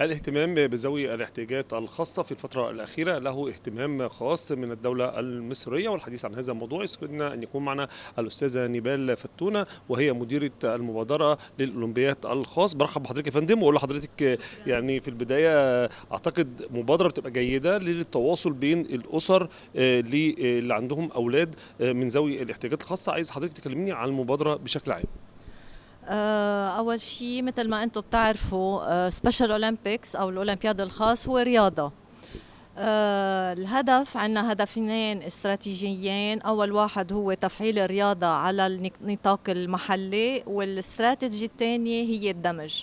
الاهتمام بذوي الاحتياجات الخاصة في الفترة الأخيرة له اهتمام خاص من الدولة المصرية، والحديث عن هذا الموضوع يسعدنا أن يكون معنا الأستاذة نيبال فتونة، وهي مديرة المبادرة للأولمبياد الخاص. برحب بحضرتك يا فندم، وأقول لحضرتك يعني في البداية أعتقد مبادرة بتبقى جيدة للتواصل بين الأسر اللي عندهم أولاد من ذوي الاحتياجات الخاصة. عايز حضرتك تكلمني عن المبادرة بشكل عام. أول شيء مثل ما أنتم بتعرفوا سبيشال أولمبيكس أو الأولمبياد الخاص هو رياضة. الهدف عنا هدفين استراتيجيين. أول واحد هو تفعيل الرياضة على النطاق المحلي، والاستراتيجي الثانية هي الدمج.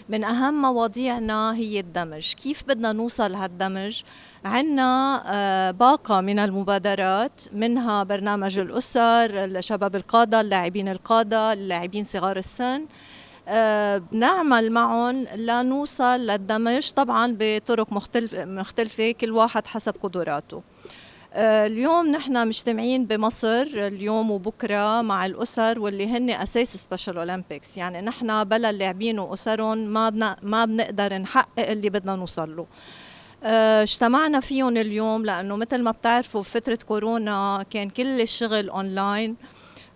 من أهم مواضيعنا هي الدمج. كيف بدنا نوصل هالدمج؟ عنا باقة من المبادرات، منها برنامج الأسر، الشباب القادة، اللاعبين القادة، اللاعبين صغار السن. بنعمل معهم لنوصل للدمج، طبعا بطرق مختلفة كل واحد حسب قدراته. اليوم نحن مجتمعين بمصر اليوم وبكرة مع الأسر واللي هن أساس سبيشال أولمبيكس. يعني نحن بلا اللاعبين وأسرهم ما بنقدر نحقق اللي بدنا نوصل له. اجتمعنا فيهم اليوم لأنه مثل ما بتعرفوا فترة كورونا كان كل الشغل أونلاين،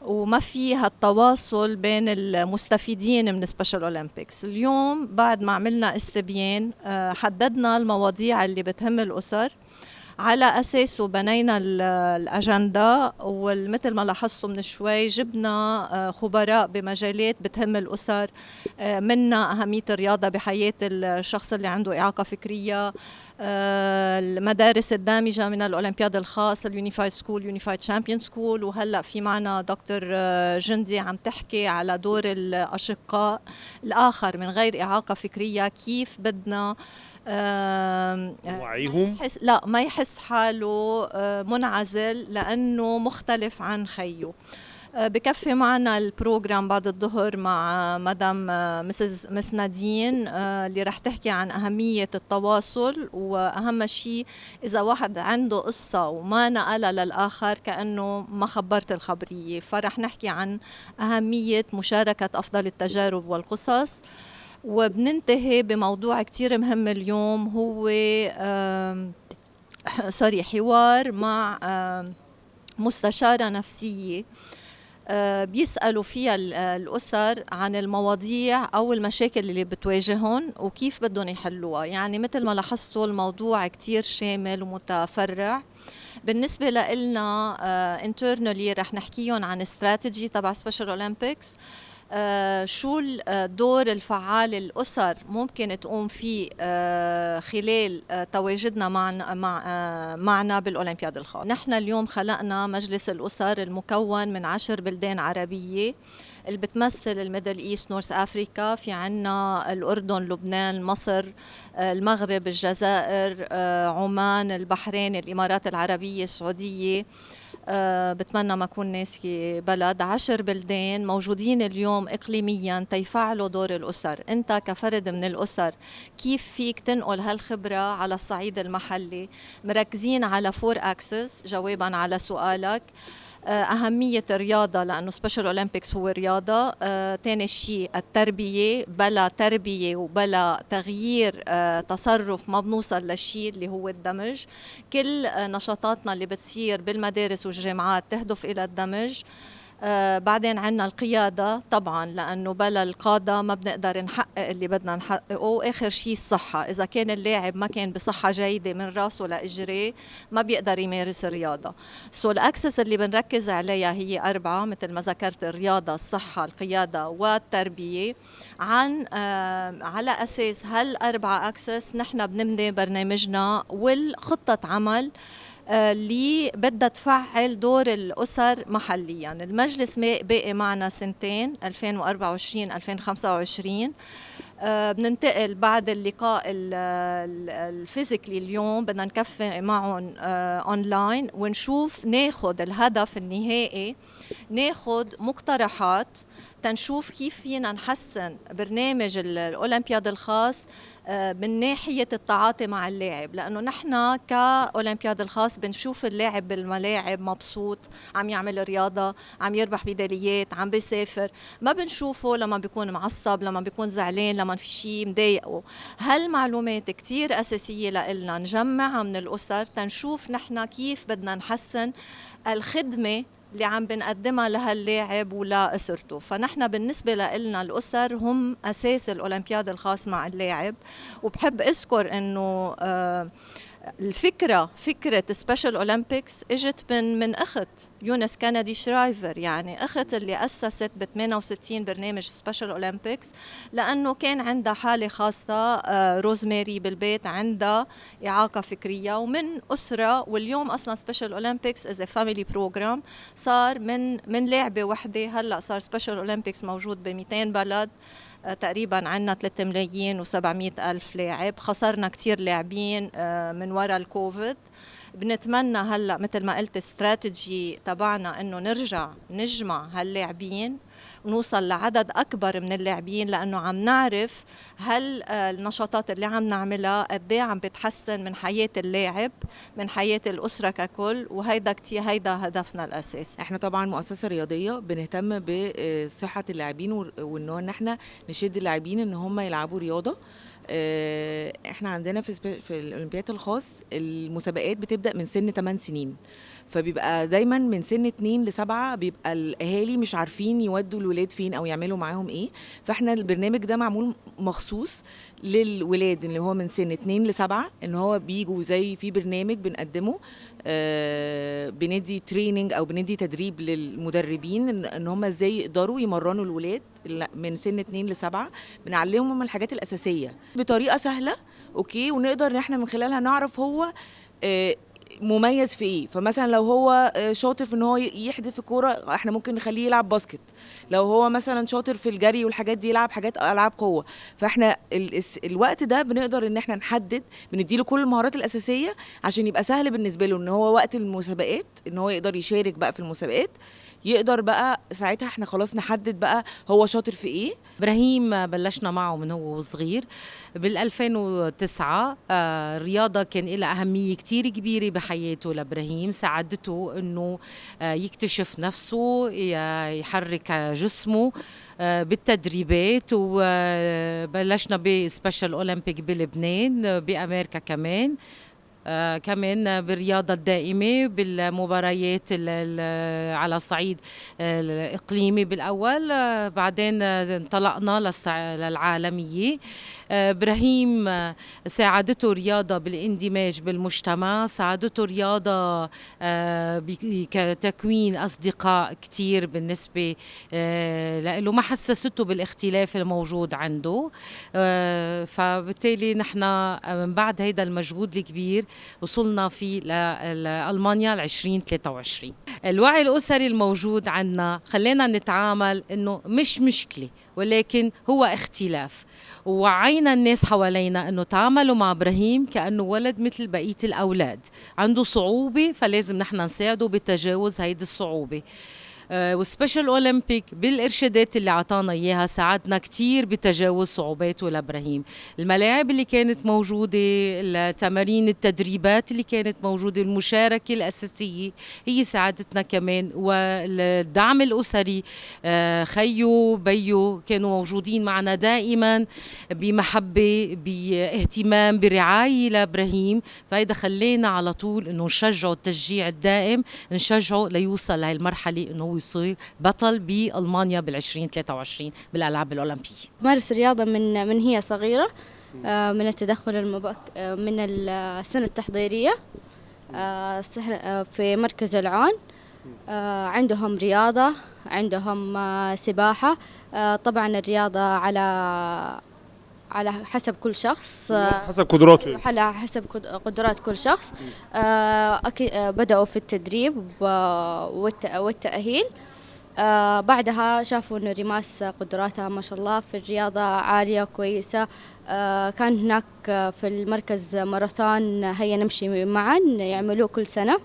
وما في هالتواصل بين المستفيدين من سبيشال أولمبيكس. اليوم بعد ما عملنا استبيان حددنا المواضيع اللي بتهم الأسر، على أساسه بنينا الأجندة، ومثل ما لاحظتوا من شوي جبنا خبراء بمجالات بتهم الأسر، منا أهمية الرياضة بحياة الشخص اللي عنده إعاقة فكرية، المدارس الدامجة من الأولمبياد الخاص، اليونيفايد سكول، يونيفايد شامبيون سكول، وهلأ في معنا دكتور جندي عم تحكي على دور الأشقاء الآخر من غير إعاقة فكرية، كيف بدنا وعيهم ما يحس حاله منعزل لأنه مختلف عن خيه. بكفي معنا البروجرام بعد الظهر مع مدام مس نادين اللي رح تحكي عن أهمية التواصل، وأهم شيء إذا واحد عنده قصة وما نقلها للآخر كأنه ما خبرت الخبرية، فرح نحكي عن أهمية مشاركة أفضل التجارب والقصص. وبننتهي بموضوع كتير مهم اليوم، هو حوار مع مستشارة نفسية بيسألوا فيها الأسر عن المواضيع أو المشاكل اللي بتواجههم وكيف بدهم يحلوها. يعني مثل ما لاحظتوا الموضوع كتير شامل ومتفرع. بالنسبة لنا internally رح نحكيهم عن استراتيجي تبع سبيشال أولمبيكس، شو الدور الفعال الأسر ممكن تقوم فيه خلال تواجدنا معنا بالأولمبياد الخاص. نحن اليوم خلقنا مجلس الأسر المكون من 10 بلدان عربية اللي بتمثل الميدل إيست، نورث أفريكا، في عنا الأردن، لبنان، مصر، المغرب، الجزائر، عمان، البحرين، الإمارات العربية، السعودية. بتمنى ما أكون ناسي بلد. 10 بلدان موجودين اليوم إقليميا تيفعلوا دور الأسر. أنت كفرد من الأسر كيف فيك تنقل هالخبرة على الصعيد المحلي؟ مركزين على 4 أكسس جوابا على سؤالك. أهمية الرياضة لأنه سبيشال أولمبيكس هو رياضة. تاني شيء التربية، بلا تربية وبلا تغيير تصرف ما بنوصل للشيء اللي هو الدمج. كل نشاطاتنا اللي بتصير بالمدارس والجامعات تهدف إلى الدمج. بعدين عنا القيادة طبعا لأنه بلا القادة ما بنقدر نحقق اللي بدنا نحققه. وآخر شيء الصحة، إذا كان اللاعب ما كان بصحة جيدة من راسه لإجريه ما بيقدر يمارس الرياضة. الأكسس اللي بنركز عليها هي 4 مثل ما ذكرت: الرياضة، الصحة، القيادة، والتربية. على أساس هال4 أكسس نحن بنبني برنامجنا والخطة عمل اللي بدها تفعل دور الأسر محليا. المجلس باقي معنا 2 2024-2025. بننتقل بعد اللقاء الفيزيكلي اليوم، بدنا نكفي معهم اونلاين ونشوف ناخد الهدف النهائي، ناخد مقترحات تنشوف كيف فينا نحسن برنامج الأولمبياد الخاص من ناحية التعاطي مع اللاعب، لأنه نحن كأولمبياد الخاص بنشوف اللاعب بالملاعب مبسوط، عم يعمل رياضة، عم يربح ميداليات، عم بيسافر. ما بنشوفه لما بيكون معصب، لما بيكون زعلان، لما في شيء مضايقه. هالمعلومات كتير أساسية لإلنا نجمعها من الأسر تنشوف نحن كيف بدنا نحسن الخدمة اللي عم بنقدمها لهاللاعب ولا أسرته. فنحن بالنسبة لنا الأسر هم أساس الأولمبياد الخاص مع اللاعب. وبحب أذكر أنه فكرة سبيشال أولمبيكس اجت من أخت يونس كندي شرايفر، يعني أخت اللي أسست ب 68 برنامج سبيشال أولمبيكس، لأنه كان عندها حالة خاصة، روزماري بالبيت عندها إعاقة فكرية ومن أسرة. واليوم أصلا سبيشال أولمبيكس از فاميلي بروجرام، صار من لاعبة وحدة، هلأ صار سبيشال أولمبيكس موجود ب 200 بلد، تقريبا عنا 3 ملايين و700 ألف لاعب. خسرنا كتير لاعبين من وراء الكوفيد. بنتمنى هلأ مثل ما قلت استراتيجي تبعنا انه نرجع نجمع هاللاعبين ونوصل لعدد أكبر من اللاعبين، لأنه عم نعرف هل النشاطات اللي عم نعملها قد ايه عم بتحسن من حياة اللاعب، من حياة الأسرة ككل. وهيدا هيدا هدفنا الأساسي. احنا طبعا مؤسسة رياضية بنهتم بصحة اللاعبين وان احنا نشد اللاعبين ان هم يلعبوا رياضة. احنا عندنا في الأولمبياد الخاص المسابقات بتبدأ من سن 8 سنين، فبيبقى دايما من سن 2 ل7 بيبقى الأهالي مش عارفين يودوا الولاد فين أو يعملوا معاهم إيه. فإحنا البرنامج ده معمول مخصوص للولاد اللي هو من سن 2 ل7، إن هو بيجوا زي في برنامج بنقدمه، بندي تريننج أو بندي تدريب للمدربين إن هم إزاي يقدروا يمرنوا الولاد من سن 2 ل7. بنعلمهم الحاجات الأساسية بطريقة سهلة، أوكي، ونقدر إن إحنا من خلالها نعرف هو مميز في ايه. فمثلا لو هو شاطر في ان هو يحدف الكوره، احنا ممكن نخليه يلعب باسكت. لو هو مثلا شاطر في الجري والحاجات دي يلعب العاب قوه. فاحنا الوقت ده بنقدر ان احنا نحدد، بنديله كل المهارات الاساسيه عشان يبقى سهل بالنسبه له ان هو وقت المسابقات ان هو يقدر يشارك بقى في المسابقات. يقدر بقى ساعتها احنا خلاص نحدد بقى هو شاطر في ايه. إبراهيم بلشنا معه من هو صغير بال2009. الرياضة كان لها أهمية كتير كبيرة بحياته لإبراهيم، ساعدته أنه يكتشف نفسه، يحرك جسمه بالتدريبات. وبلشنا بسبيشال أولمبيك بلبنان، بأمريكا كمان. كمان بالرياضة الدائمة، بالمباريات على الصعيد الإقليمي بالأول، بعدين انطلقنا للعالمية. إبراهيم ساعدته رياضة بالاندماج بالمجتمع، ساعدته رياضة كتكوين أصدقاء كتير بالنسبة له، ما حسسته بالاختلاف الموجود عنده. فبالتالي نحن من بعد هيدا المجهود الكبير وصلنا فيه لألمانيا 2023. الوعي الأسري الموجود عنا خلينا نتعامل إنه مش مشكلة، ولكن هو اختلاف. ووعينا الناس حوالينا إنه تعاملوا مع إبراهيم كأنه ولد مثل بقية الأولاد، عنده صعوبة فلازم نحن نساعده بتجاوز هيدي الصعوبة. وسبيشال أولمبيك بالإرشادات اللي عطانا إياها ساعدنا كتير بتجاوز صعوباته لإبراهيم. الملاعب اللي كانت موجودة، التمارين، التدريبات اللي كانت موجودة، المشاركة الأساسية هي ساعدتنا كمان. والدعم الأسري، خيو بيو كانوا موجودين معنا دائما بمحبة، باهتمام، برعاية لإبراهيم. فهيدا خلينا على طول إنه نشجعه التشجيع الدائم، نشجعه ليوصل لهي المرحلة إنه يصير بطل بألمانيا بال2023 بالألعاب الأولمبية. مارس الرياضة من هي صغيرة، من التدخل من السنة التحضيرية في مركز العون. عندهم رياضة، عندهم سباحة. طبعا الرياضة على حسب كل شخص، حسب قدراته، على حسب قدرات كل شخص. بدأوا في التدريب والتأهيل. بعدها شافوا أن ريماس قدراتها ما شاء الله في الرياضة عالية كويسة. كان هناك في المركز ماراثون هيا نمشي معا يعملوه كل سنة.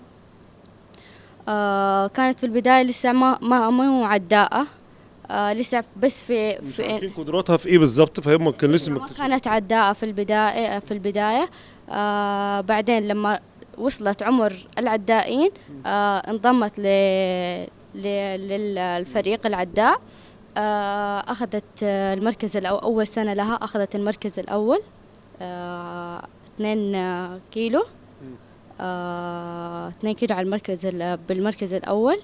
كانت في البداية لسه ما عداءة، لسه بس مش عارفين قدراتها في ايه بالظبط، فهم كان لازم ما كانت عداءة في البداية. بعدين لما وصلت عمر العدائين انضمت للفريق العداء. أخذت المركز الأول، أول سنة لها أخذت المركز الأول 2 كيلو. 2 كيلو على بالمركز الأول.